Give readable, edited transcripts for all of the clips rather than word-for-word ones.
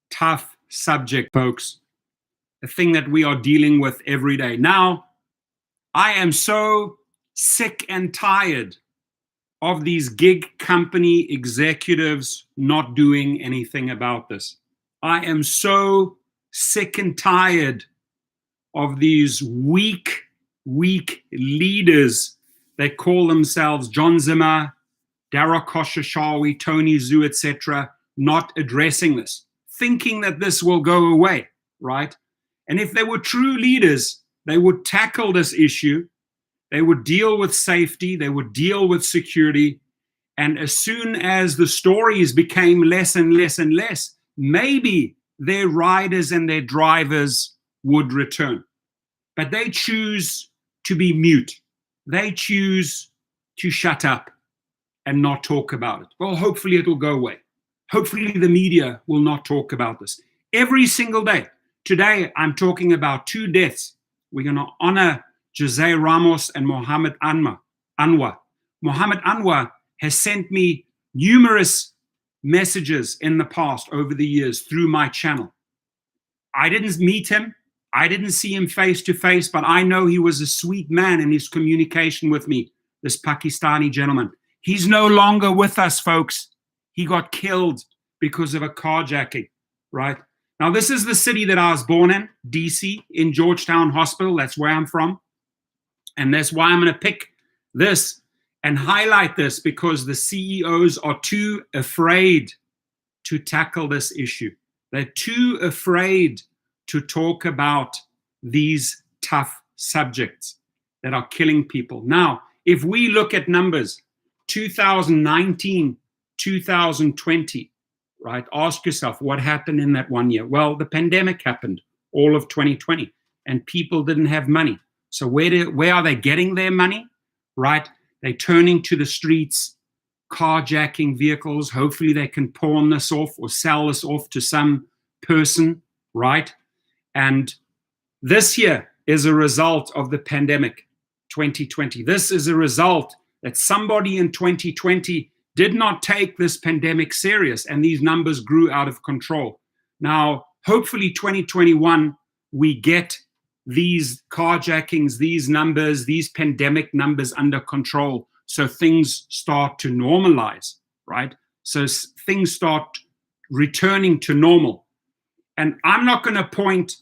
tough subject, folks. A thing that we are dealing with every day. Now, I am so sick and tired of these gig company executives not doing anything about this. I am so sick and tired of these weak leaders that call themselves John Zimmer, Dara Khosrowshahi, Tony Zhu, etc., not addressing this, thinking that this will go away, right? And if they were true leaders, they would tackle this issue. They would deal with safety. They would deal with security. And as soon as the stories became less and less and less, maybe their riders and their drivers would return. But they choose to be mute. They choose to shut up and not talk about it. Well, hopefully it'll go away. Hopefully the media will not talk about this. Every single day. Today, I'm talking about 2 deaths. We're going to honor Jose Ramos and Mohammed Anwar. Mohammed Anwar has sent me numerous messages in the past over the years through my channel. I didn't meet him. I didn't see him face to face, but I know he was a sweet man in his communication with me, this Pakistani gentleman. He's no longer with us, folks. He got killed because of a carjacking, right? Now, this is the city that I was born in, DC, in Georgetown Hospital. That's where I'm from. And that's why I'm going to pick this and highlight this, because the CEOs are too afraid to tackle this issue. They're too afraid to talk about these tough subjects that are killing people. Now, if we look at numbers, 2019, 2020, right? Ask yourself, what happened in that 1 year? Well, the pandemic happened, all of 2020, and people didn't have money. So where are they getting their money, right? They're turning to the streets, carjacking vehicles. Hopefully they can pawn this off or sell this off to some person, right? And this year is a result of the pandemic, 2020. This is a result that somebody in 2020 did not take this pandemic serious, and these numbers grew out of control. Now, hopefully 2021, we get these carjackings, these numbers, these pandemic numbers under control, so things start to normalize, right? So things start returning to normal. And I'm not going to point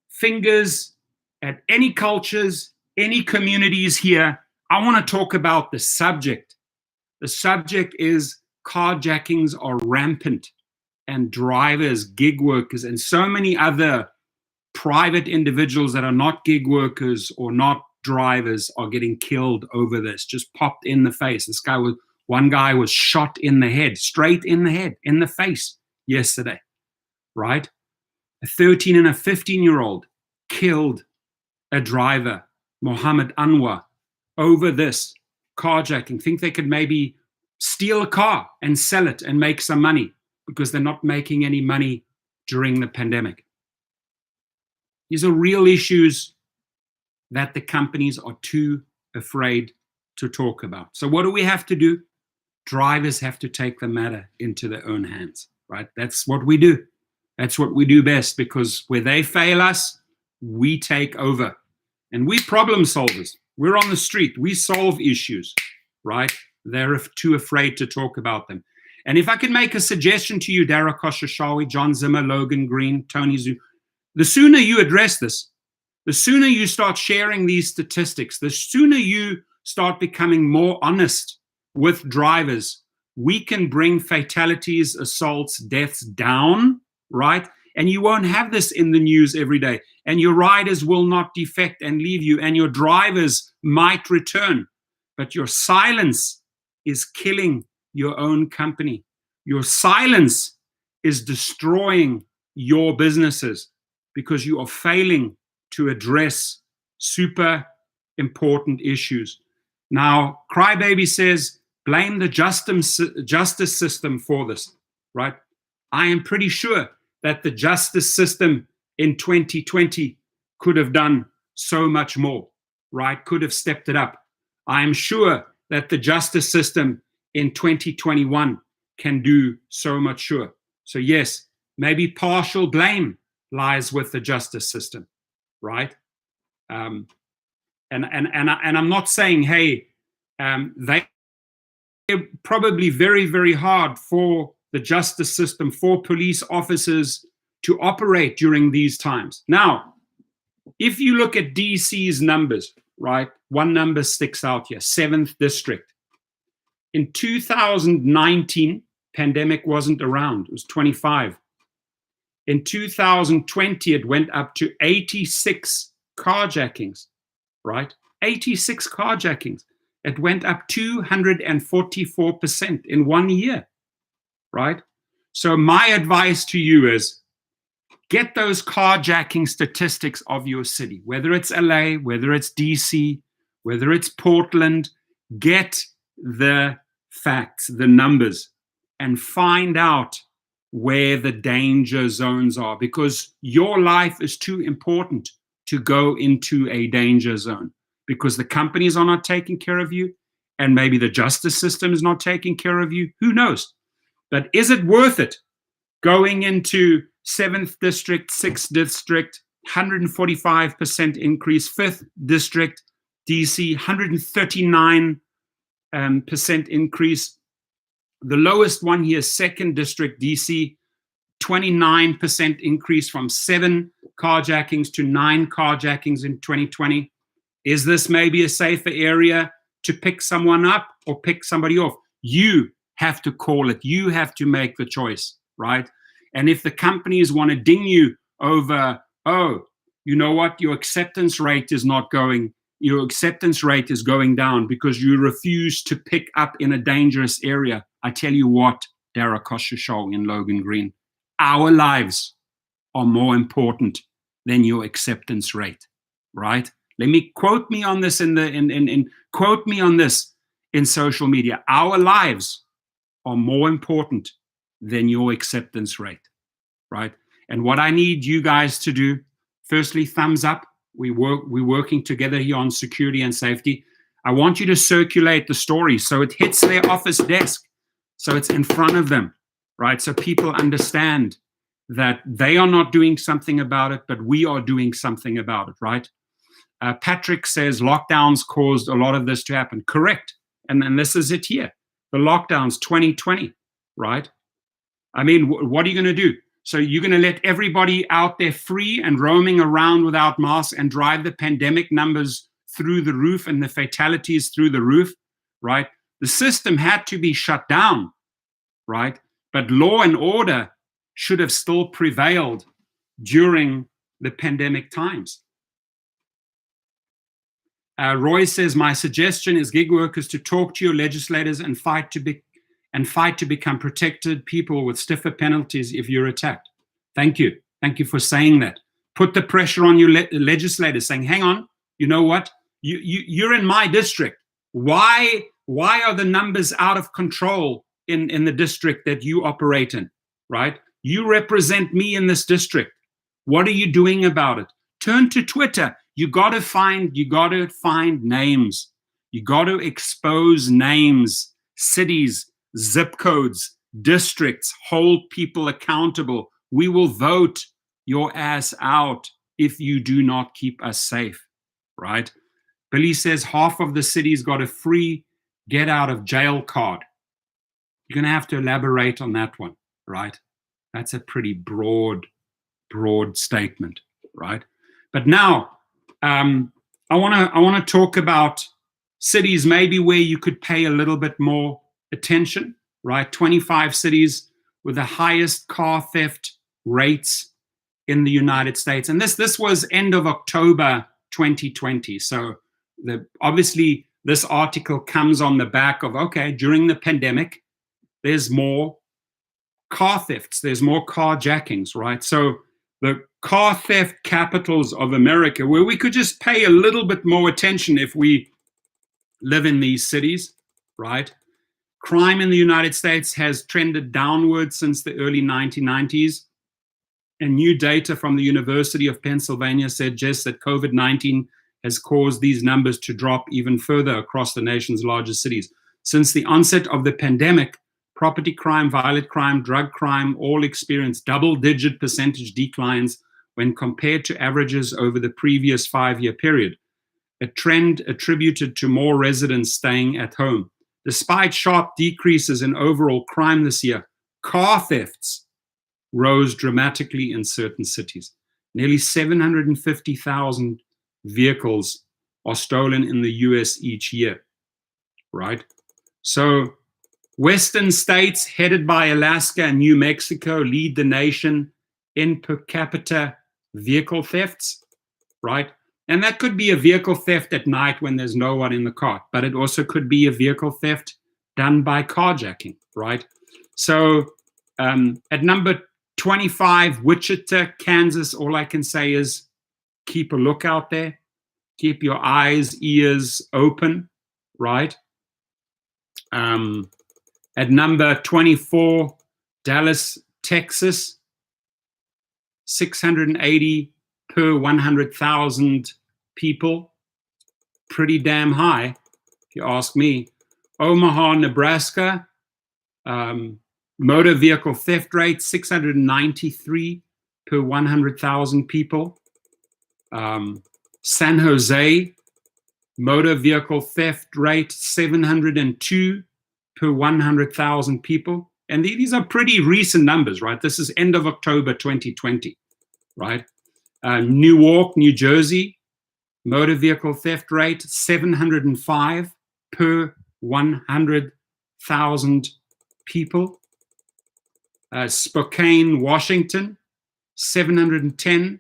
fingers at any cultures, any communities here. I want to talk about the subject. The subject is carjackings are rampant, and drivers, gig workers, and so many other private individuals that are not gig workers or not drivers are getting killed over this, just popped in the face. One guy was shot in the head, straight in the head, in the face yesterday, right? A 13 and a 15-year-old killed a driver, Mohammed Anwar, over this carjacking. Think they could maybe steal a car and sell it and make some money because they're not making any money during the pandemic. These are real issues that the companies are too afraid to talk about. So what do we have to do? Drivers have to take the matter into their own hands, right? That's what we do. That's what we do best, because where they fail us, we take over. And we problem solvers. We're on the street. We solve issues, right? They're too afraid to talk about them. And if I can make a suggestion to you, Dara Khosrowshahi, John Zimmer, Logan Green, Tony Zhu, the sooner you address this, the sooner you start sharing these statistics, the sooner you start becoming more honest with drivers, we can bring fatalities, assaults, deaths down, right? And you won't have this in the news every day. And your riders will not defect and leave you, and your drivers might return. But your silence is killing your own company. Your silence is destroying your businesses because you are failing to address super important issues. Now, Crybaby says, blame the justice system for this, right? I am pretty sure that the justice system in 2020 could have done so much more, right? Could have stepped it up. I am sure that the justice system in 2021 can do so much sure. So yes, maybe partial blame lies with the justice system, right? And I'm not saying, hey, they're probably very, very hard for the justice system, for police officers to operate during these times. Now, if you look at DC's numbers, right, one number sticks out here, 7th District. In 2019, pandemic wasn't around, it was 25. In 2020, it went up to 86 carjackings, right? 86 carjackings. It went up 244% in 1 year, right? So my advice to you is get those carjacking statistics of your city, whether it's LA, whether it's DC, whether it's Portland, get the facts, the numbers, and find out where the danger zones are, because your life is too important to go into a danger zone, because the companies are not taking care of you, and maybe the justice system is not taking care of you. Who knows? But is it worth it going into 7th District, 6th District, 145% increase, 5th District, DC, 139% increase. The lowest one here, 2nd District, DC, 29% increase from 7 carjackings to 9 carjackings in 2020. Is this maybe a safer area to pick someone up or pick somebody off? You have to call it. You have to make the choice, right? And if the companies want to ding you over, oh, you know what, your acceptance rate is not going, your acceptance rate is going down because you refuse to pick up in a dangerous area. I tell you what, Darakosha in Logan Green, our lives are more important than your acceptance rate, right? Let me quote me on this quote me on this in social media. Our lives are more important than your acceptance rate, right? And what I need you guys to do, firstly, thumbs up. We're working together here on security and safety. I want you to circulate the story so it hits their office desk, so it's in front of them, right? So people understand that they are not doing something about it, but we are doing something about it, right? Patrick says lockdowns caused a lot of this to happen. Correct. And then this is it here. The lockdowns 2020, right? I mean, what are you going to do? So you're going to let everybody out there free and roaming around without masks and drive the pandemic numbers through the roof and the fatalities through the roof, right? The system had to be shut down, right? But law and order should have still prevailed during the pandemic times. Roy says, my suggestion is gig workers to talk to your legislators and fight to become protected people with stiffer penalties if you're attacked. Thank you. Thank you for saying that. Put the pressure on your legislators, saying, hang on, you know what? You're in my district. Why are the numbers out of control in the district that you operate in, right? You represent me in this district. What are you doing about it? Turn to Twitter. You got to find names. You got to expose names, cities, zip codes, districts, hold people accountable. We will vote your ass out if you do not keep us safe, right? Billy says half of the city's got a free get out of jail card. You're going to have to elaborate on that one, right? That's a pretty broad statement, right? But now, I want to talk about cities maybe where you could pay a little bit more attention, right? 25 cities with the highest car theft rates in the United States. And this was end of October 2020. So obviously this article comes on the back of, okay, during the pandemic, there's more car thefts, there's more carjackings, right? So the car theft capitals of America, where we could just pay a little bit more attention if we live in these cities, right? Crime in the United States has trended downward since the early 1990s. And new data from the University of Pennsylvania suggests that COVID-19 has caused these numbers to drop even further across the nation's largest cities. Since the onset of the pandemic, property crime, violent crime, drug crime, all experienced double-digit percentage declines when compared to averages over the previous 5-year period, a trend attributed to more residents staying at home. Despite sharp decreases in overall crime this year, car thefts rose dramatically in certain cities. Nearly 750,000 vehicles are stolen in the US each year, right? So Western states headed by Alaska and New Mexico lead the nation in per capita vehicle thefts, right? And that could be a vehicle theft at night when there's no one in the car, but it also could be a vehicle theft done by carjacking, right? So at number 25, Wichita, Kansas, all I can say is keep a lookout there. Keep your eyes, ears open, right? At number 24, Dallas, Texas, 680 per 100,000 people. Pretty damn high, if you ask me. Omaha, Nebraska, motor vehicle theft rate, 693 per 100,000 people. San Jose, motor vehicle theft rate, 702 per 100,000 people. And these are pretty recent numbers, right? This is end of October 2020, right? Newark, New Jersey, motor vehicle theft rate, 705 per 100,000 people. Spokane, Washington, 710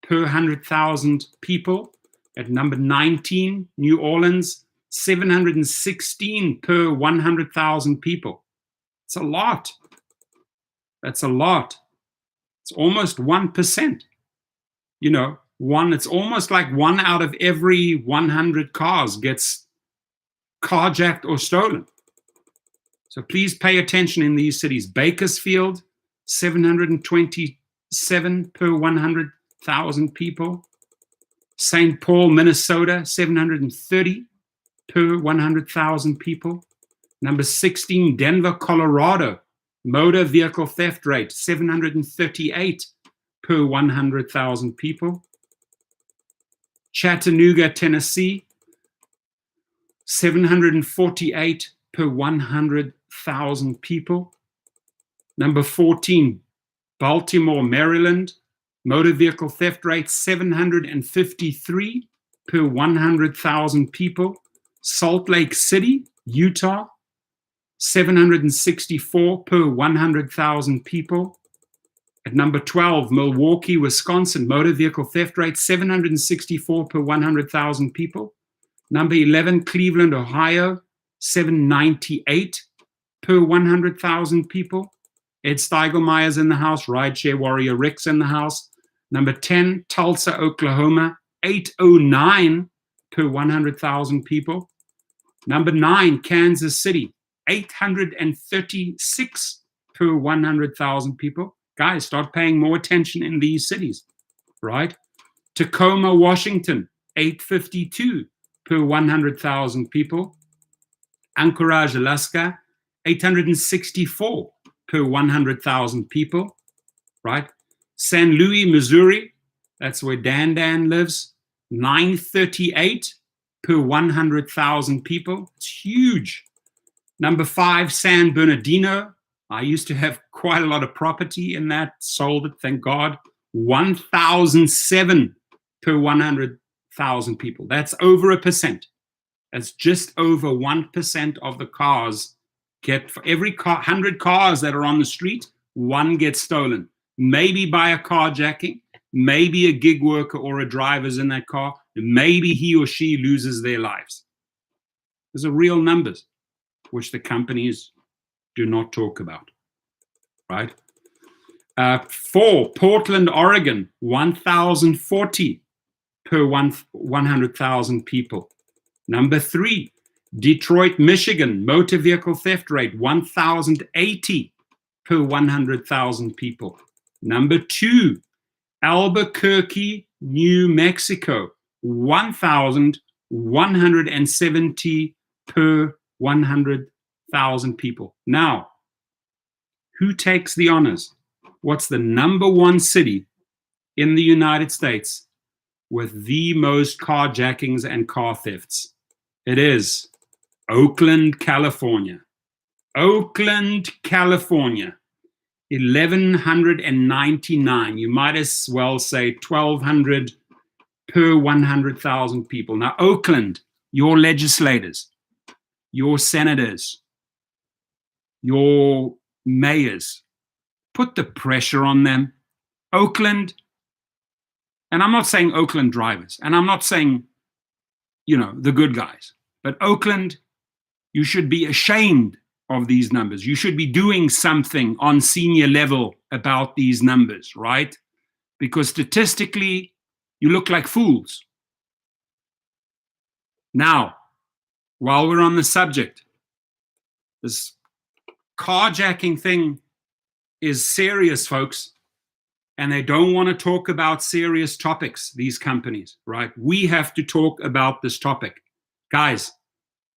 per 100,000 people. At number 19, New Orleans, 716 per 100,000 people. It's a lot. That's a lot. It's almost 1%. You know, it's almost like 1 out of every 100 cars gets carjacked or stolen. So please pay attention in these cities. Bakersfield, 727 per 100,000 people. St. Paul, Minnesota, 730 per 100,000 people. Number 16, Denver, Colorado, motor vehicle theft rate, 738 per 100,000 people. Chattanooga, Tennessee, 748 per 100,000 people. Number 14, Baltimore, Maryland, motor vehicle theft rate, 753 per 100,000 people. Salt Lake City, Utah, 764 per 100,000 people. At number 12, Milwaukee, Wisconsin, motor vehicle theft rate, 764 per 100,000 people. Number 11, Cleveland, Ohio, 798 per 100,000 people. Ed Steigelmeyer's in the house. Rideshare Warrior Rick's in the house. Number 10, Tulsa, Oklahoma, 809 per 100,000 people. Number 9, Kansas City, 836 per 100,000 people. Guys, start paying more attention in these cities, right? Tacoma, Washington, 852 per 100,000 people. Anchorage, Alaska, 864 per 100,000 people, right? St. Louis, Missouri, that's where Dan lives, 938 per 100,000 people. It's huge. Number 5, San Bernardino. I used to have quite a lot of property in that, sold it, thank God. 1,007 per 100,000 people. That's over 1%. That's just over 1% of the cars get, for every 100 cars that are on the street, 1 gets stolen. Maybe by a carjacking, maybe a gig worker or a driver's in that car, maybe he or she loses their lives. Those are real numbers, which the companies do not talk about, right? 4, Portland, Oregon, 1,040 per 100,000 people. Number 3, Detroit, Michigan, motor vehicle theft rate, 1,080 per 100,000 people. Number 2, Albuquerque, New Mexico, 1,170 per 100,000 people. Now, Who takes the honors? What's the #1 city in the United States with the most carjackings and car thefts? It is Oakland, California. Oakland, California. 1,199. You might as well say 1,200 per 100,000 people. Now, Oakland, your legislators, your senators, your mayors, put the pressure on them. Oakland, and I'm not saying Oakland drivers, and I'm not saying, the good guys, but Oakland, you should be ashamed of these numbers. You should be doing something on senior level about these numbers, right? Because statistically, you look like fools. Now, while we're on the subject, this carjacking thing is serious, folks, and they don't want to talk about serious topics, these companies, right? We have to talk about this topic. Guys,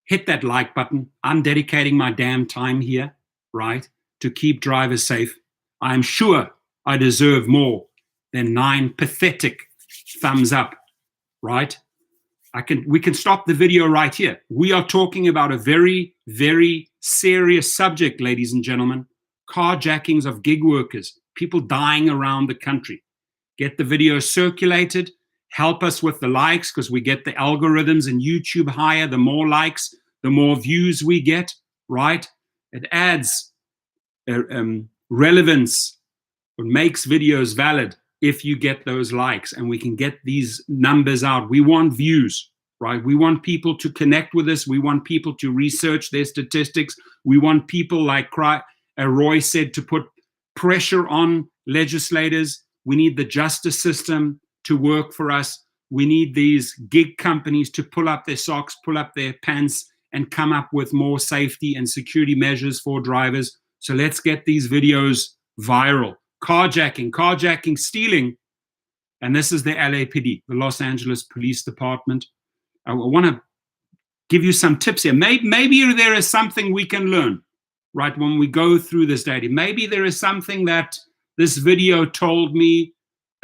hit that like button. I'm dedicating my damn time here, right, to keep drivers safe. I'm sure I deserve more than 9 pathetic thumbs up, right? We can stop the video right here. We are talking about a very, very serious subject, ladies and gentlemen. Carjackings of gig workers, people dying around the country. Get the video circulated. Help us with the likes, because we get the algorithms in YouTube higher. The more likes, the more views we get, right? It adds relevance, or makes videos valid if you get those likes, and we can get these numbers out. We want views, right? We want people to connect with us. We want people to research their statistics. We want people, like Roy said, to put pressure on legislators. We need the justice system to work for us. We need these gig companies to pull up their socks, pull up their pants, and come up with more safety and security measures for drivers. So let's get these videos viral. Carjacking, stealing. And this is the LAPD, the Los Angeles Police Department. I want to give you some tips here. Maybe there is something we can learn, right, when we go through this data. Maybe there is something that this video told me,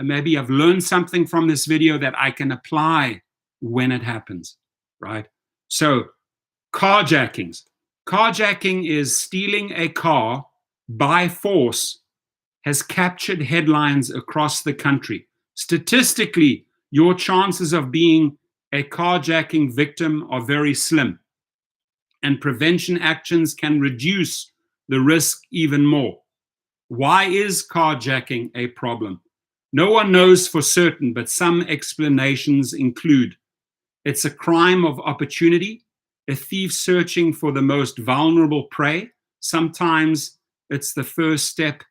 and maybe I've learned something from this video that I can apply when it happens, right? So, carjackings. Carjacking is stealing a car by force, has captured headlines across the country. Statistically, your chances of being a carjacking victim are very slim, and prevention actions can reduce the risk even more. Why is carjacking a problem? No one knows for certain, but some explanations include: it's a crime of opportunity, a thief searching for the most vulnerable prey. Sometimes it's the first step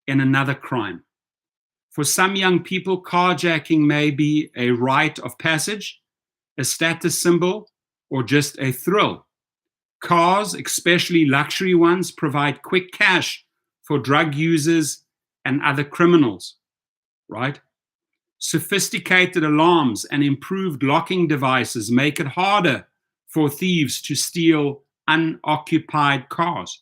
in another crime. For some young people, carjacking may be a rite of passage, a status symbol, or just a thrill. Cars, especially luxury ones, provide quick cash for drug users and other criminals, right? Sophisticated alarms and improved locking devices make it harder for thieves to steal unoccupied cars.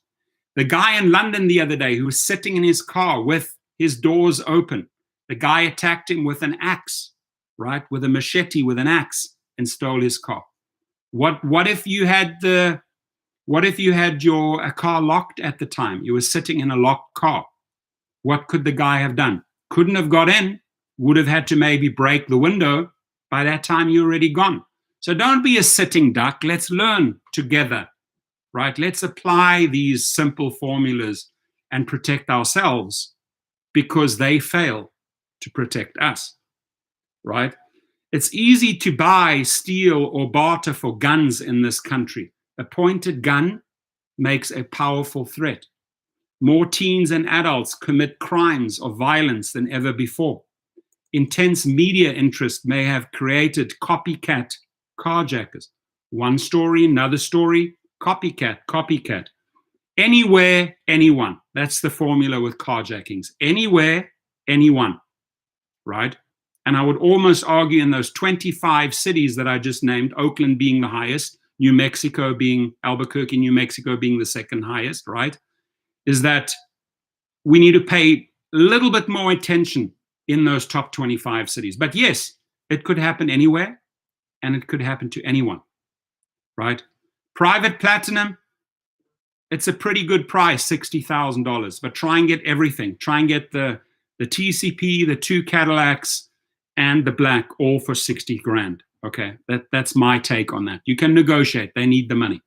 The guy in London the other day who was sitting in his car with his doors open, the guy attacked him with an axe, right? With a machete, with an axe, and stole his car. What if you had your car locked at the time? You were sitting in a locked car. What could the guy have done? Couldn't have got in, would have had to maybe break the window. By that time, you're already gone. So don't be a sitting duck. Let's learn together, right? Let's apply these simple formulas and protect ourselves, because they fail to protect us, right? It's easy to buy, steal, or barter for guns in this country. A pointed gun makes a powerful threat. More teens and adults commit crimes of violence than ever before. Intense media interest may have created copycat carjackers. One story, another story, copycat. Anywhere, anyone. That's the formula with carjackings. Anywhere, anyone, right? And I would almost argue in those 25 cities that I just named, Oakland being the highest, Albuquerque, New Mexico being the second highest, right? Is that we need to pay a little bit more attention in those top 25 cities. But yes, it could happen anywhere, and it could happen to anyone, right? Private platinum, it's a pretty good price, $60,000, but try and get everything. Try and get the TCP, the 2 Cadillacs, and the black, all for 60 grand. Okay, that's my take on that. You can negotiate. They need the money.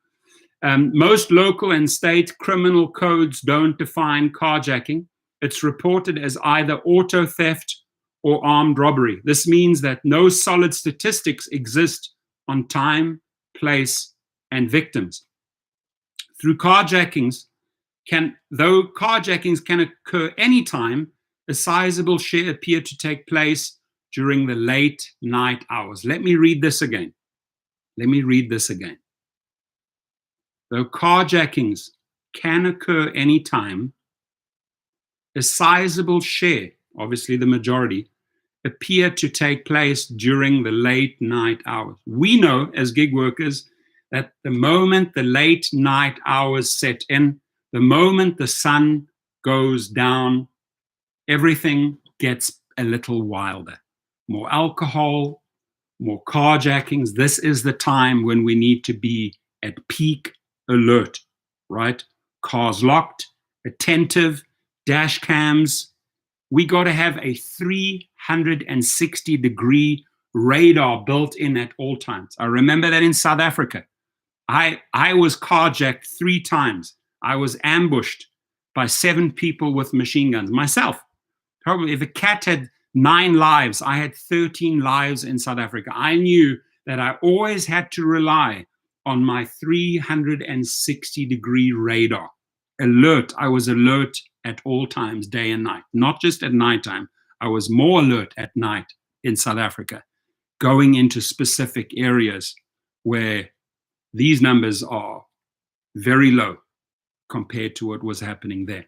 Most local and state criminal codes don't define carjacking. It's reported as either auto theft or armed robbery. This means that no solid statistics exist on time, place, and victims. Through carjackings, though carjackings can occur anytime, a sizable share appear to take place during the late night hours. Let me read this again. Though carjackings can occur anytime, a sizable share, obviously the majority, appear to take place during the late night hours. We know as gig workers that the moment the late night hours set in, the moment the sun goes down, everything gets a little wilder. More alcohol, more carjackings. This is the time when we need to be at peak alert, right? Cars locked, attentive, dash cams. We got to have a 360-degree radar built in at all times. I remember that in South Africa. I was carjacked 3 times. I was ambushed by 7 people with machine guns. Myself, probably if a cat had 9 lives, I had 13 lives in South Africa. I knew that I always had to rely on my 360-degree radar. Alert. I was alert at all times, day and night. Not just at nighttime. I was more alert at night in South Africa, going into specific areas where these numbers are very low compared to what was happening there.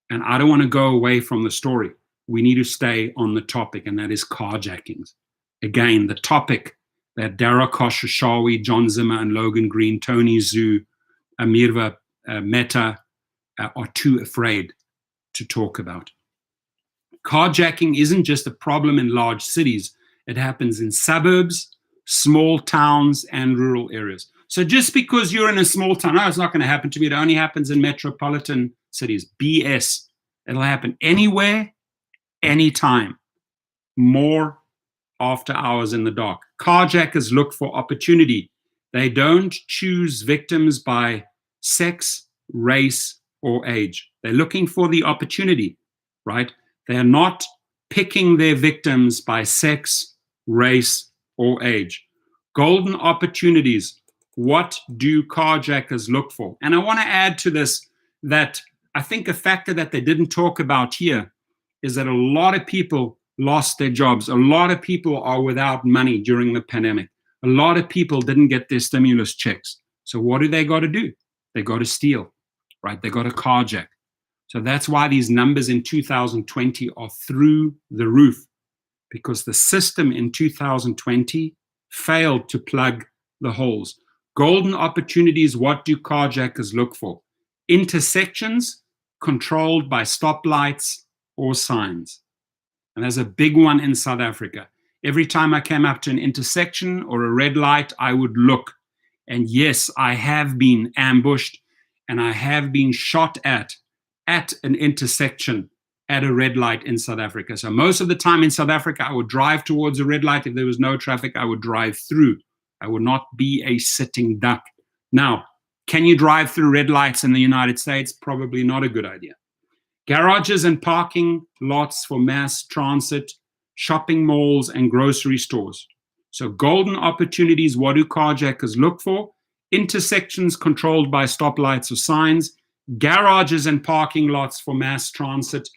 And I don't want to go away from the story. We need to stay on the topic, and that is carjackings. Again, the topic that Dara Khosrowshahi, John Zimmer, and Logan Green, Tony Zhu, Amirva Mehta are too afraid to talk about. Carjacking isn't just a problem in large cities. It happens in suburbs, small towns, and rural areas. So just because you're in a small town, no, it's not going to happen to me. It only happens in metropolitan cities. BS. It'll happen anywhere, anytime. More after hours in the dark. Carjackers look for opportunity. They don't choose victims by sex, race, or age. They're looking for the opportunity, right? They are not picking their victims by sex, race, or age. Golden opportunities. What do carjackers look for? And I want to add to this that I think a factor that they didn't talk about here is that a lot of people lost their jobs. A lot of people are without money during the pandemic. A lot of people didn't get their stimulus checks. So what do? They got to do? They got to steal, right? They got to carjack. So that's why these numbers in 2020 are through the roof, because the system in 2020 failed to plug the holes. Golden opportunities, what do carjackers look for? Intersections controlled by stoplights or signs. And there's a big one in South Africa. Every time I came up to an intersection or a red light, I would look. And yes, I have been ambushed and I have been shot at an intersection at a red light in South Africa. So most of the time in South Africa, I would drive towards a red light. If there was no traffic, I would drive through. I would not be a sitting duck. Now, can you drive through red lights in the United States? Probably not a good idea. Garages and parking lots for mass transit, shopping malls, and grocery stores. So golden opportunities, what do carjackers look for? Intersections controlled by stoplights or signs, garages and parking lots for mass transit,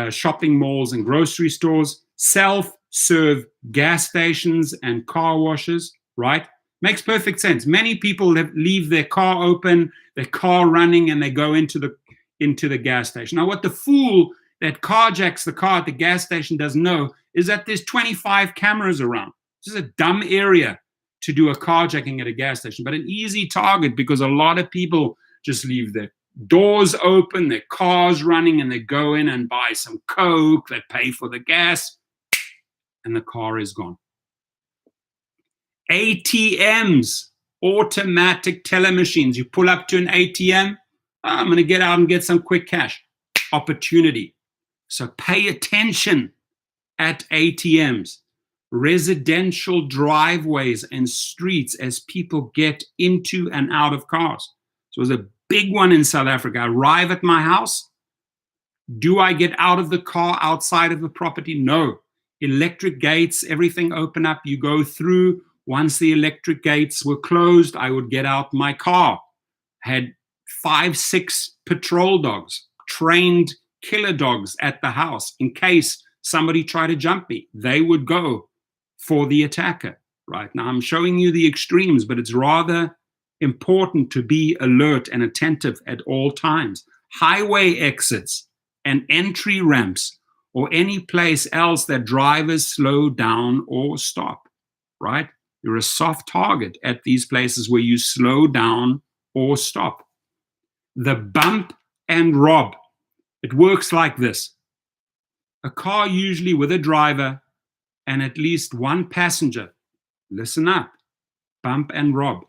shopping malls and grocery stores, self-serve gas stations and car washes, right? Makes perfect sense. Many people leave their car open, their car running, and they go into the gas station. Now, what the fool that carjacks the car at the gas station doesn't know is that there's 25 cameras around. This is a dumb area to do a carjacking at a gas station, but an easy target because a lot of people just leave doors open, their cars running, and they go in and buy some Coke, they pay for the gas, and the car is gone. ATMs, automatic teller machines. You pull up to an ATM, I'm going to get out and get some quick cash. Opportunity. So pay attention at ATMs, residential driveways and streets as people get into and out of cars. So it was a big one in South Africa. I arrive at my house. Do I get out of the car outside of the property? No. Electric gates, everything open up. You go through. Once the electric gates were closed, I would get out my car. Had 5, 6 patrol dogs, trained killer dogs at the house in case somebody tried to jump me. They would go for the attacker. Right now, I'm showing you the extremes, but it's rather important to be alert and attentive at all times. Highway exits and entry ramps, or any place else that drivers slow down or stop. Right? You're a soft target at these places where you slow down or stop. The bump and rob. It works like this. A car usually with a driver and at least one passenger. Listen up. Bump and rob.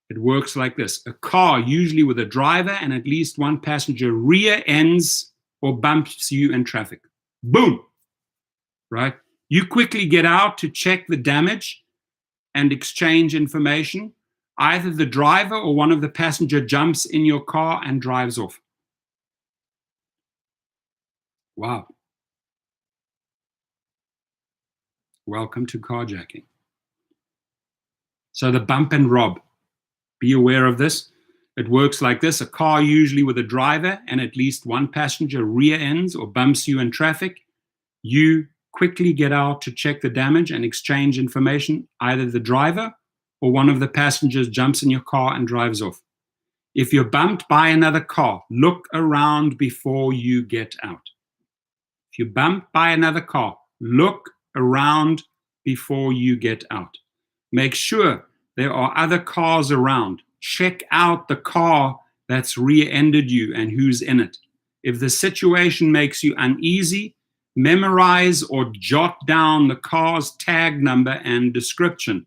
It works like this. A car usually with a driver and at least one passenger rear ends or bumps you in traffic. Boom. Right? You quickly get out to check the damage and exchange information. Either the driver or one of the passenger jumps in your car and drives off. Wow. Welcome to carjacking. So the bump and rob. Be aware of this. It works like this. A car usually with a driver and at least one passenger rear ends or bumps you in traffic. You quickly get out to check the damage and exchange information. Either the driver or one of the passengers jumps in your car and drives off. If you're bumped by another car, look around before you get out. If you're bumped by another car, look around before you get out. Make sure there are other cars around. Check out the car that's rear-ended you and who's in it. If the situation makes you uneasy, memorize or jot down the car's tag number and description.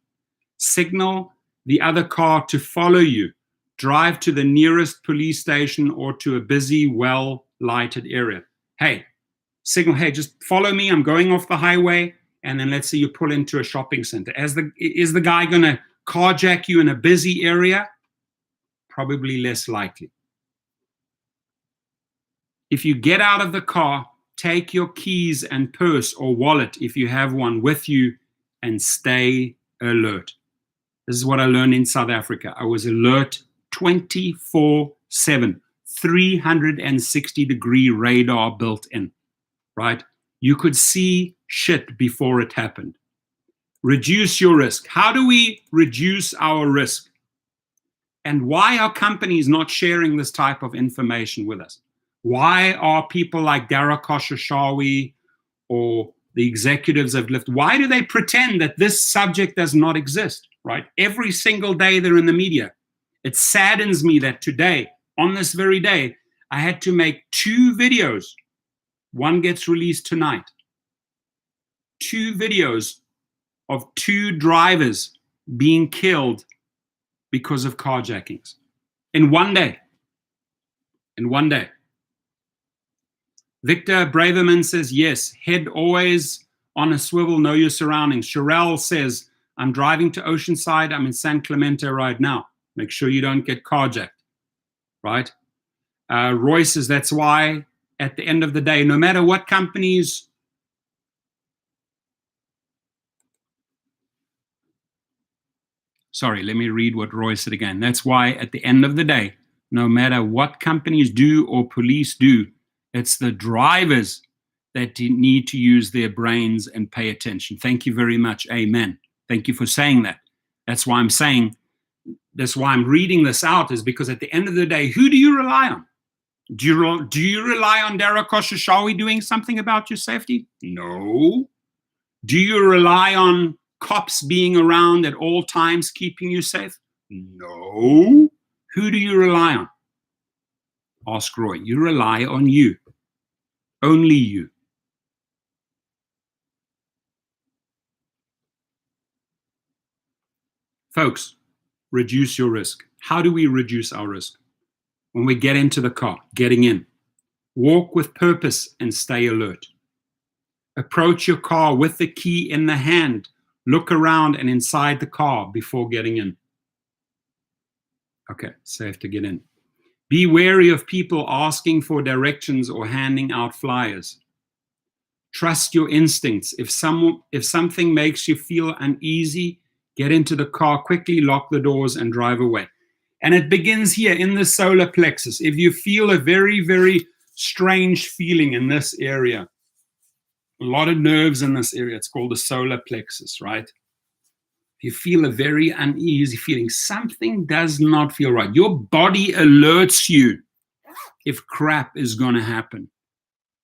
Signal the other car to follow you. Drive to the nearest police station or to a busy, well-lighted area. Hey, signal, hey, just follow me. I'm going off the highway. And then let's say you pull into a shopping center. Is the guy going to carjack you in a busy area? Probably less likely. If you get out of the car, take your keys and purse or wallet, if you have one, with you and stay alert. This is what I learned in South Africa. I was alert 24/7, 360-degree radar built in, right? You could see shit before it happened. Reduce your risk. How do we reduce our risk? And why are companies not sharing this type of information with us? Why are people like Dara Khosrowshahi or the executives of Lyft, why do they pretend that this subject does not exist, right? Every single day they're in the media. It saddens me that today, on this very day, I had to make 2 videos. One gets released tonight. 2 videos of 2 drivers being killed because of carjackings in one day. In one day. Victor Braverman says, yes, head always on a swivel, know your surroundings. Sherelle says, I'm driving to Oceanside. I'm in San Clemente right now. Make sure you don't get carjacked, right? Roy says, that's why at the end of the day, no matter what companies sorry, let me read what Roy said again. That's why at the end of the day, no matter what companies do or police do, it's the drivers that need to use their brains and pay attention. Thank you very much. Amen. Thank you for saying that. That's why I'm saying, that's why I'm reading this out, is because at the end of the day, who do you rely on? Do you rely on Dara Khosrowshahi doing something about your safety? No. Do you rely on cops being around at all times keeping you safe? No. Who do you rely on? Ask Roy. You rely on you. Only you. Folks, reduce your risk. How do we reduce our risk? When we get into the car, getting in. Walk with purpose and stay alert. Approach your car with the key in the hand. Look around and inside the car before getting in. Okay, safe to get in. Be wary of people asking for directions or handing out flyers. Trust your instincts. If something makes you feel uneasy, get into the car, quickly lock the doors and drive away. And it begins here in the solar plexus. If you feel a very, very strange feeling in this area, a lot of nerves in this area, it's called the solar plexus, right? If you feel a very uneasy feeling, something does not feel right. Your body alerts you if crap is going to happen.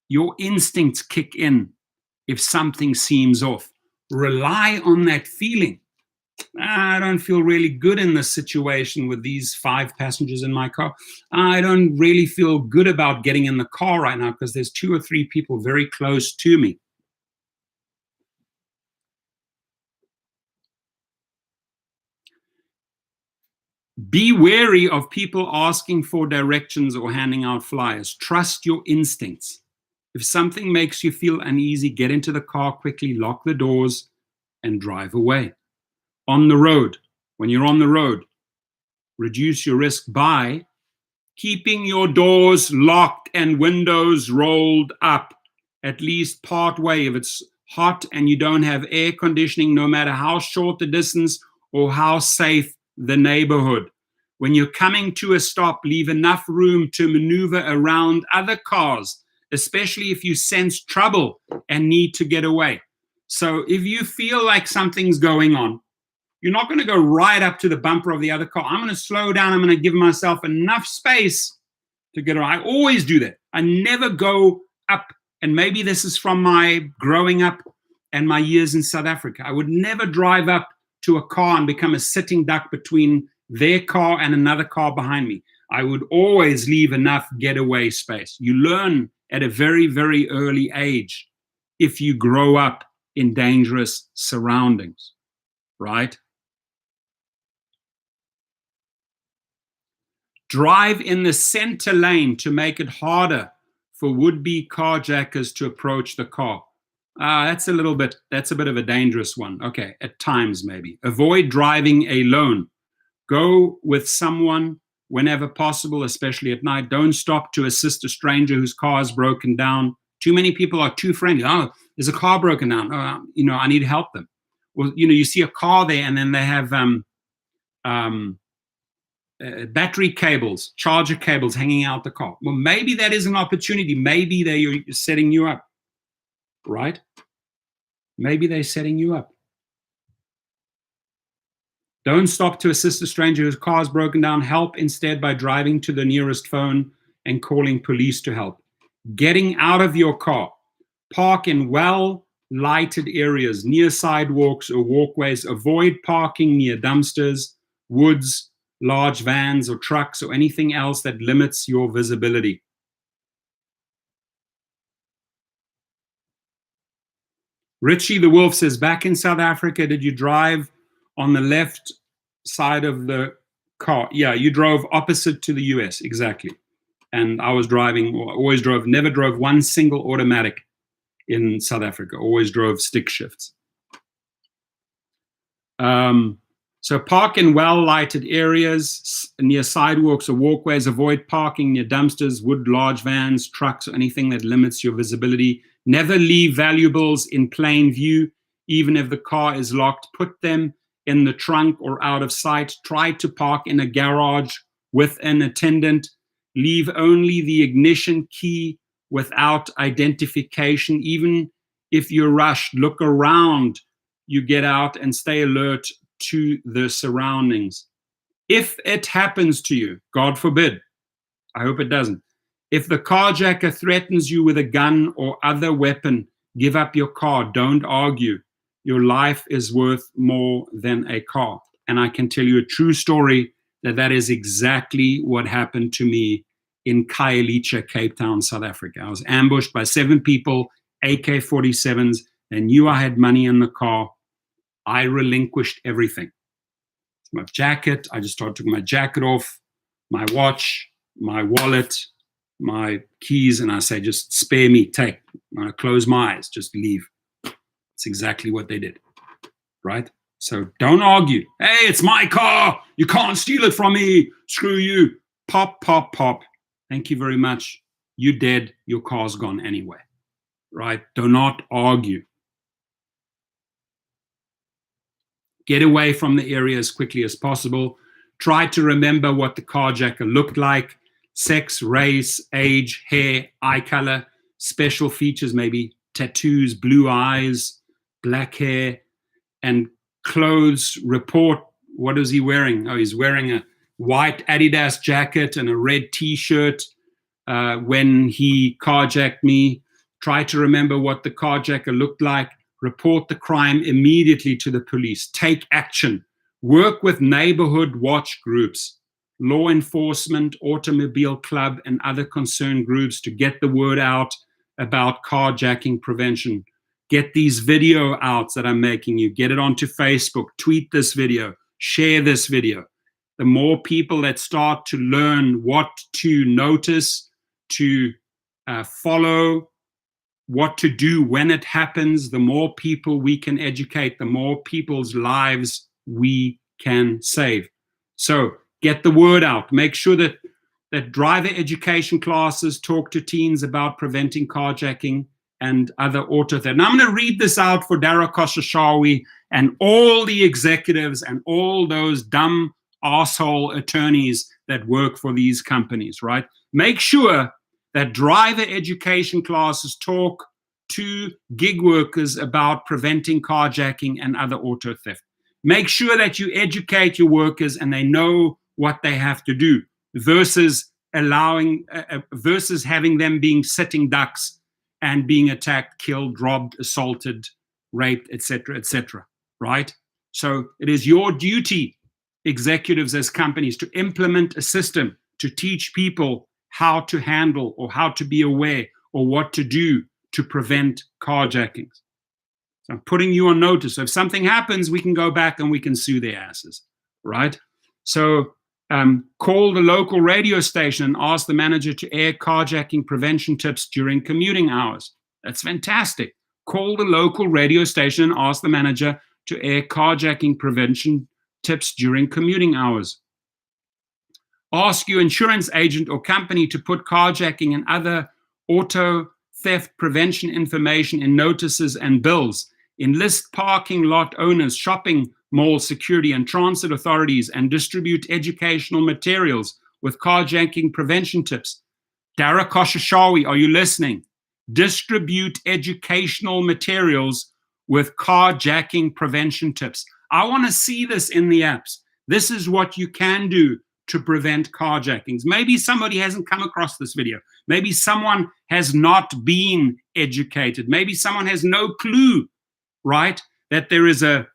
Your instincts kick in if something seems off. Rely on that feeling. I don't feel really good in this situation with these 5 passengers in my car. I don't really feel good about getting in the car right now because there's 2 or 3 people very close to me. Be wary of people asking for directions or handing out flyers. Trust your instincts. If something makes you feel uneasy, get into the car quickly, lock the doors, and drive away. On the road, when you're on the road, reduce your risk by keeping your doors locked and windows rolled up, at least part way. If it's hot and you don't have air conditioning, no matter how short the distance or how safe the neighborhood. When you're coming to a stop, leave enough room to maneuver around other cars, especially if you sense trouble and need to get away. So if you feel like something's going on, you're not going to go right up to the bumper of the other car. I'm going to slow down. I'm going to give myself enough space to get around. I always do that. I never go up. And maybe this is from my growing up and my years in South Africa. I would never drive up to a car and become a sitting duck between their car and another car behind me. I would always leave enough getaway space. You learn at a very, very early age if you grow up in dangerous surroundings, right? Drive in the center lane to make it harder for would-be carjackers to approach the car. That's a bit of a dangerous one. Okay, at times maybe. Avoid driving alone. Go with someone whenever possible, especially at night. Don't stop to assist a stranger whose car is broken down. Too many people are too friendly. Oh, there's a car broken down. I need to help them. Well, you see a car there and then they have battery cables, charger cables hanging out the car. Well, maybe that is an opportunity. Maybe they're setting you up, right? Maybe they're setting you up. Don't stop to assist a stranger whose car is broken down. Help instead by driving to the nearest phone and calling police to help. Getting out of your car. Park in well-lighted areas, near sidewalks or walkways. Avoid parking near dumpsters, woods, large vans or trucks or anything else that limits your visibility. Richie the Wolf says, back in South Africa, did you drive on the left side of the car? Yeah, you drove opposite to the US, exactly. And I was never drove one single automatic in South Africa, always drove stick shifts. So park in well-lighted areas, near sidewalks or walkways. Avoid parking near dumpsters, wood, large vans, trucks, or anything that limits your visibility. Never leave valuables in plain view, even if the car is locked. Put them in the trunk or out of sight. Try to park in a garage with an attendant. Leave only the ignition key without identification. Even if you're rushed, look around. You get out and stay alert to the surroundings. If it happens to you, God forbid, I hope it doesn't. If the carjacker threatens you with a gun or other weapon, give up your car. Don't argue. Your life is worth more than a car. And I can tell you a true story that is exactly what happened to me in Khayelitsha, Cape Town, South Africa. I was ambushed by 7 people, AK-47s. They knew I had money in the car. I relinquished everything. My jacket, I just took my jacket off, my watch, my wallet, my keys, and I say, just spare me, take. And I close my eyes, just leave. It's exactly what they did, right? So don't argue. Hey, it's my car. You can't steal it from me. Screw you. Pop, pop, pop. Thank you very much. You're dead. Your car's gone anyway, right? Do not argue. Get away from the area as quickly as possible. Try to remember what the carjacker looked like. Sex, race, age, hair, eye color, special features, maybe tattoos, blue eyes, black hair, and clothes. Report, what is he wearing? Oh, he's wearing a white Adidas jacket and a red t-shirt when he carjacked me. Try to remember what the carjacker looked like. Report the crime immediately to the police. Take action. Work with neighborhood watch groups, law enforcement, automobile club, and other concerned groups to get the word out about carjacking prevention. Get these video outs that I'm making you. Get it onto Facebook. Tweet this video. Share this video. The more people that start to learn what to notice, to follow, what to do when it happens, the more people we can educate, the more people's lives we can save. So get the word out. Make sure that driver education classes talk to teens about preventing carjacking and other auto theft. Now I'm going to read this out for Dara Khosrowshahi and all the executives and all those dumb asshole attorneys that work for these companies, right? Make sure that driver education classes talk to gig workers about preventing carjacking and other auto theft. Make sure that you educate your workers and they know what they have to do versus versus having them being sitting ducks and being attacked, killed, robbed, assaulted, raped, etc., right? So it is your duty, executives as companies, to implement a system to teach people how to handle or how to be aware or what to do to prevent carjackings. So I'm putting you on notice. So if something happens, we can go back and we can sue their asses, right? So call the local radio station and ask the manager to air carjacking prevention tips during commuting hours. That's fantastic. Call the local radio station and ask the manager to air carjacking prevention tips during commuting hours. Ask your insurance agent or company to put carjacking and other auto theft prevention information in notices and bills. Enlist parking lot owners, shopping mall security, and transit authorities, and distribute educational materials with carjacking prevention tips. Dara Khosrowshahi, are you listening? Distribute educational materials with carjacking prevention tips. I want to see this in the apps. This is what you can do to prevent carjackings. Maybe somebody hasn't come across this video. Maybe someone has not been educated. Maybe someone has no clue, right, that there is a,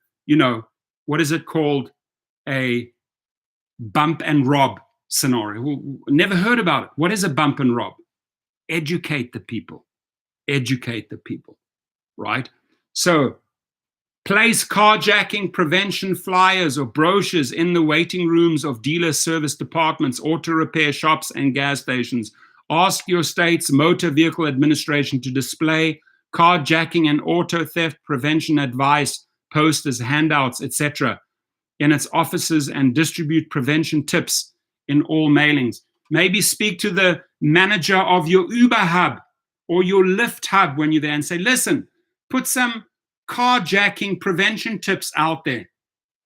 what is it called? A bump and rob scenario. Never heard about it. What is a bump and rob? Educate the people. Educate the people, right? So place carjacking prevention flyers or brochures in the waiting rooms of dealer service departments, auto repair shops, and gas stations. Ask your state's motor vehicle administration to display carjacking and auto theft prevention advice, posters, handouts, etc. in its offices, and distribute prevention tips in all mailings. Maybe speak to the manager of your Uber hub or your Lyft hub when you're there and say, listen, put some carjacking prevention tips out there,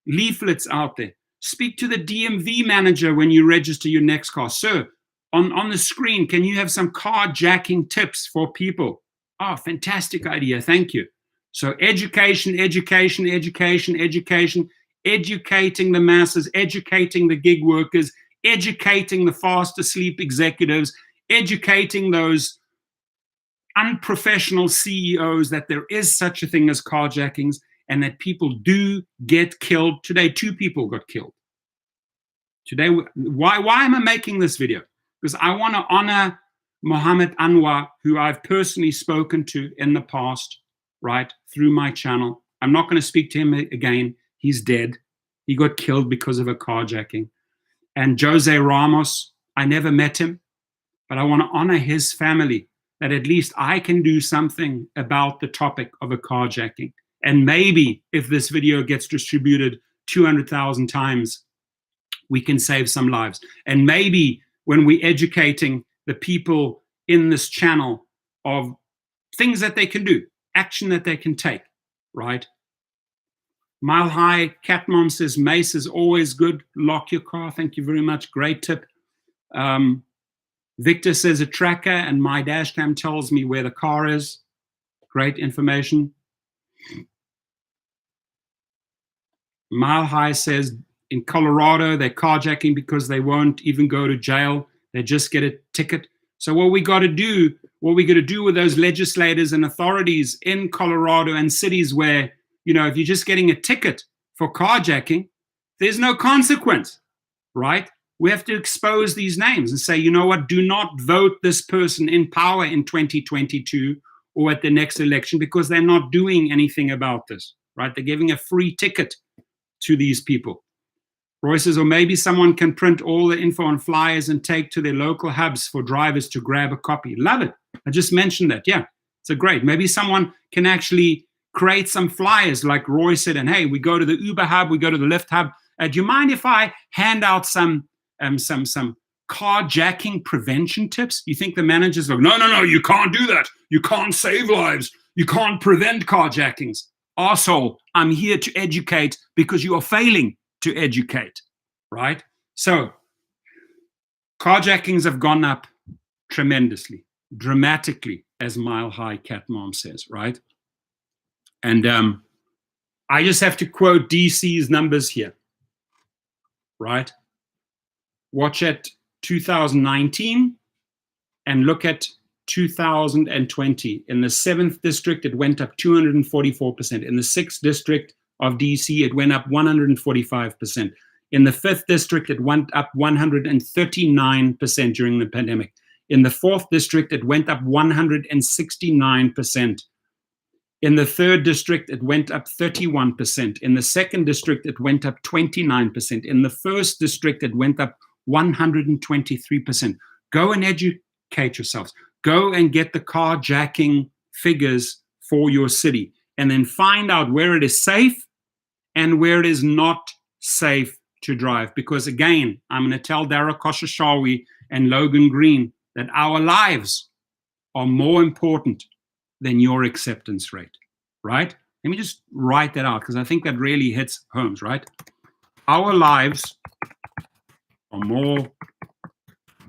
leaflets out there. Speak to the DMV manager when you register your next car. Sir, on the screen, can you have some carjacking tips for people? Oh, fantastic idea. Thank you. So education, education, education, education, educating the masses, educating the gig workers, educating the fast asleep executives, educating those unprofessional CEOs that there is such a thing as carjackings and that people do get killed. Today, 2 people got killed. Today, why am I making this video? because I want to honor Mohammed Anwar, who I've personally spoken to in the past, right, through my channel. I'm not going to speak to him again. He's dead. He got killed because of a carjacking. And Jose Ramos, I never met him, but I want to honor his family, that at least I can do something about the topic of a carjacking. And maybe if this video gets distributed 200,000 times, we can save some lives. And maybe when we're educating the people in this channel of things that they can do, action that they can take, right? Mile High Cat Mom says, mace is always good. Lock your car. Thank you very much. Great tip. Victor says a tracker, and my dash cam tells me where the car is. Great information. Mile High says in Colorado, they're carjacking because they won't even go to jail. They just get a ticket. So what we got to do with those legislators and authorities in Colorado and cities where, you know, if you're just getting a ticket for carjacking, there's no consequence, right? We have to expose these names and say, you know what, do not vote this person in power in 2022 or at the next election, because they're not doing anything about this, right? They're giving a free ticket to these people. Roy says, or maybe someone can print all the info on flyers and take to their local hubs for drivers to grab a copy. Love it. I just mentioned that. Yeah, it's a great. Maybe someone can actually create some flyers like Roy said, and hey, we go to the Uber hub, we go to the Lyft hub. Do you mind if I hand out some carjacking prevention tips? You think the managers go, no, you can't do that. You can't save lives. You can't prevent carjackings. Arsehole, I'm here to educate because you are failing to educate, right? So carjackings have gone up tremendously, dramatically, as Mile High Cat Mom says, right? And I just have to quote DC's numbers here, right? Watch at 2019 and look at 2020. In the 7th district, it went up 244%. In the 6th district of DC, it went up 145%. In the 5th district, it went up 139% during the pandemic. In the 4th district, it went up 169%. In the 3rd district, it went up 31%. In the 2nd district, it went up 29%. In the 1st district, it went up 123%. Go and educate yourselves. Go and get the carjacking figures for your city, and then find out where it is safe and where it is not safe to drive. Because again, I'm going to tell Dara Koshashawi and Logan Green that our lives are more important than your acceptance rate, right? Let me just write that out, because I think that really hits homes, right? Our lives are more,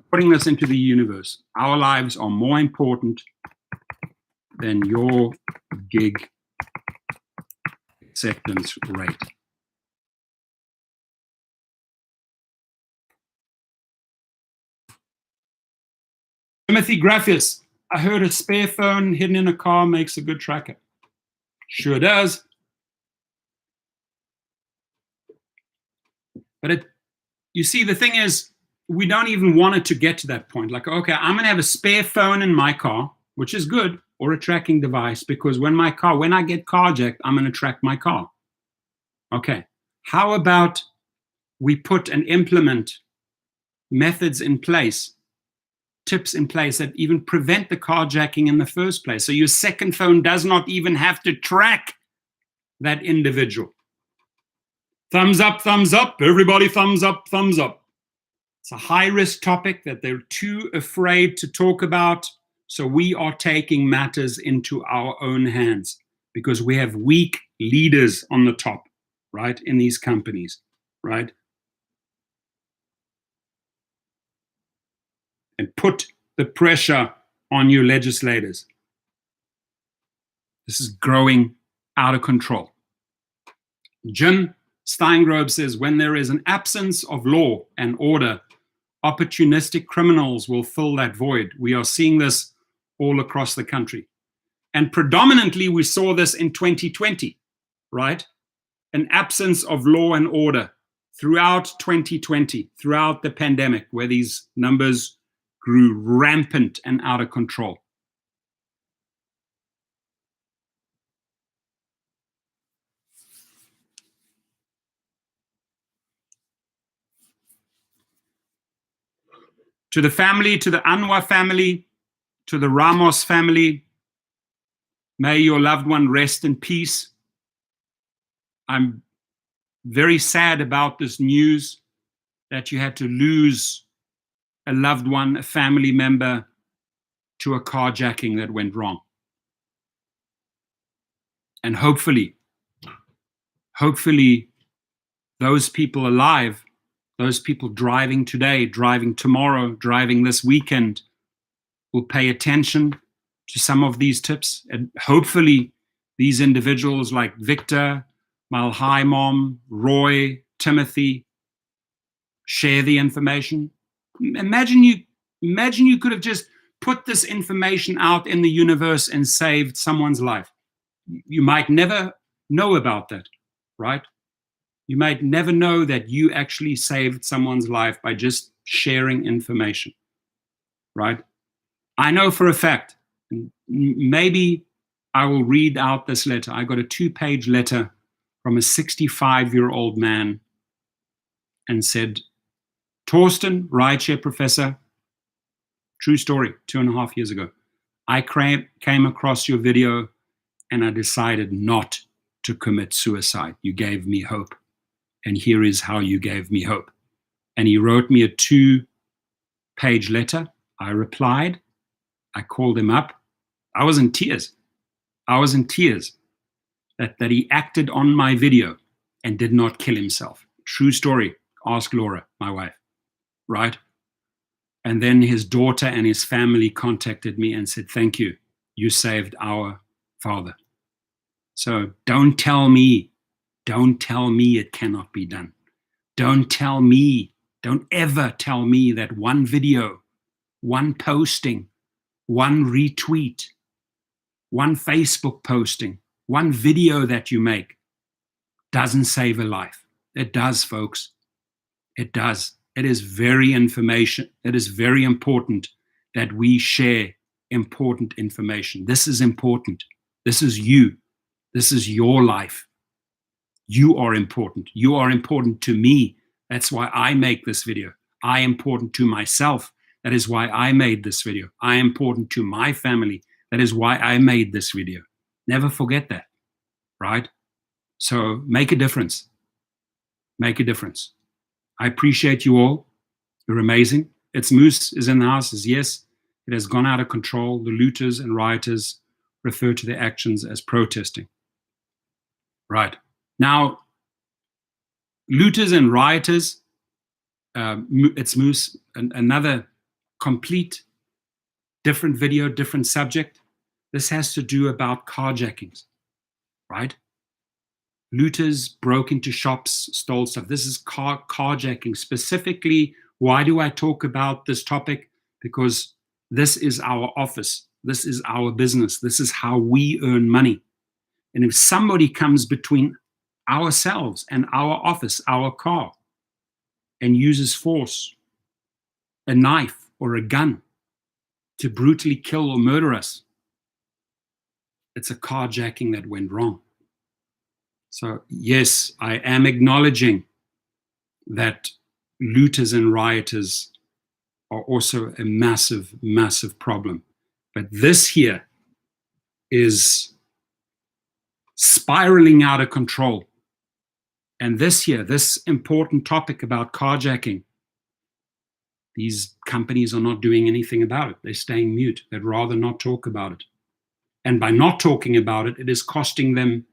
putting this into the universe, our lives are more important than your gig acceptance rate. Timothy Graffius, I heard a spare phone hidden in a car makes a good tracker. Sure does. But you see, the thing is, we don't even want it to get to that point. Like, okay, I'm going to have a spare phone in my car, which is good, or a tracking device, because when I get carjacked, I'm going to track my car. Okay, how about we put and implement methods in place, tips in place that even prevent the carjacking in the first place. So your second phone does not even have to track that individual. Thumbs up, everybody thumbs up, thumbs up. It's a high-risk topic that they're too afraid to talk about, so we are taking matters into our own hands because we have weak leaders on the top, right, in these companies, right? And put the pressure on your legislators. This is growing out of control. Jim Steingrove says, when there is an absence of law and order, opportunistic criminals will fill that void. We are seeing this all across the country. And predominantly, we saw this in 2020, right? An absence of law and order throughout 2020, throughout the pandemic, where these numbers grew rampant and out of control. To the family, to the Anwar family, to the Ramos family, may your loved one rest in peace. I'm very sad about this news that you had to lose a loved one, a family member, to a carjacking that went wrong. And hopefully, those people alive, those people driving today, driving tomorrow, driving this weekend, will pay attention to some of these tips. And hopefully these individuals like Victor, Malhaimom, Roy, Timothy, share the information. Imagine you could have just put this information out in the universe and saved someone's life. You might never know about that, right? You might never know that you actually saved someone's life by just sharing information, right? I know for a fact, maybe I will read out this letter. I got a 2-page letter from a 65-year-old man and said, Torsten, rideshare professor, true story, 2.5 years ago. I came across your video and I decided not to commit suicide. You gave me hope. And here is how you gave me hope. And he wrote me a 2-page letter. I replied. I called him up. I was in tears. That he acted on my video and did not kill himself. True story. Ask Laura, my wife, right? And then his daughter and his family contacted me and said, thank you. You saved our father. So don't tell me it cannot be done. Don't ever tell me that one video, one posting, one retweet, one Facebook posting, one video that you make doesn't save a life. It does, folks. It does. It is very important that we share important information. This is important. This is you. This is your life. You are important. You are important to me. That's why I make this video. I am important to myself. That is why I made this video. I am important to my family. That is why I made this video. Never forget that, right? So make a difference. Make a difference. I appreciate you all. You're amazing. It's Moose is in the house. Yes, it has gone out of control. The looters and rioters refer to their actions as protesting. Right. Now, looters and rioters, it's Moose, another complete different video, different subject. This has to do about carjackings, right? Looters broke into shops, stole stuff. This is carjacking. Specifically, why do I talk about this topic? Because this is our office. This is our business. This is how we earn money. And if somebody comes between ourselves and our office, our car, and uses force, a knife or a gun to brutally kill or murder us, it's a carjacking that went wrong. So yes, I am acknowledging that looters and rioters are also a massive, massive problem. But this here is spiraling out of control. And this important topic about carjacking, these companies are not doing anything about it. They're staying mute. They'd rather not talk about it. And by not talking about it, it is costing them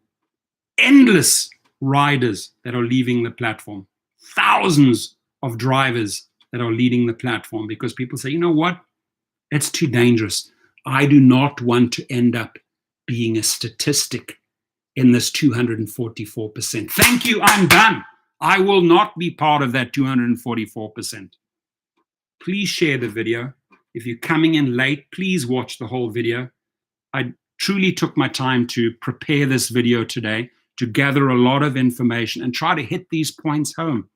endless riders that are leaving the platform, thousands of drivers that are leaving the platform because people say, you know what? It's too dangerous. I do not want to end up being a statistic in this 244%. Thank you, I'm done. I will not be part of that 244%. Please share the video. If you're coming in late, please watch the whole video. I truly took my time to prepare this video today, to gather a lot of information and try to hit these points home,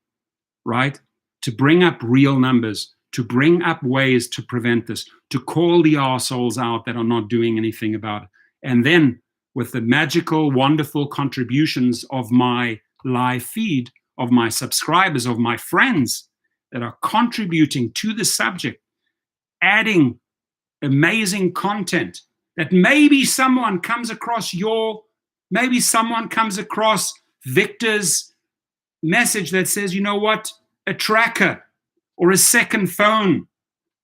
right? To bring up real numbers, to bring up ways to prevent this, to call the arseholes out that are not doing anything about it. And then with the magical, wonderful contributions of my live feed, of my subscribers, of my friends that are contributing to the subject, adding amazing content that maybe someone comes across Victor's message that says, you know what, a tracker or a second phone,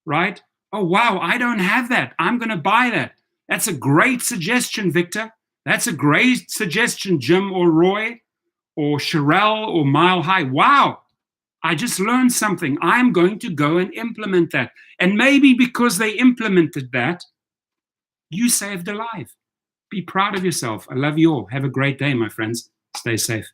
right? Oh, wow, I don't have that. I'm going to buy that. That's a great suggestion, Victor. That's a great suggestion, Jim or Roy or Sherelle or Mile High. Wow, I just learned something. I'm going to go and implement that. And maybe because they implemented that, you saved a life. Be proud of yourself. I love you all. Have a great day, my friends. Stay safe.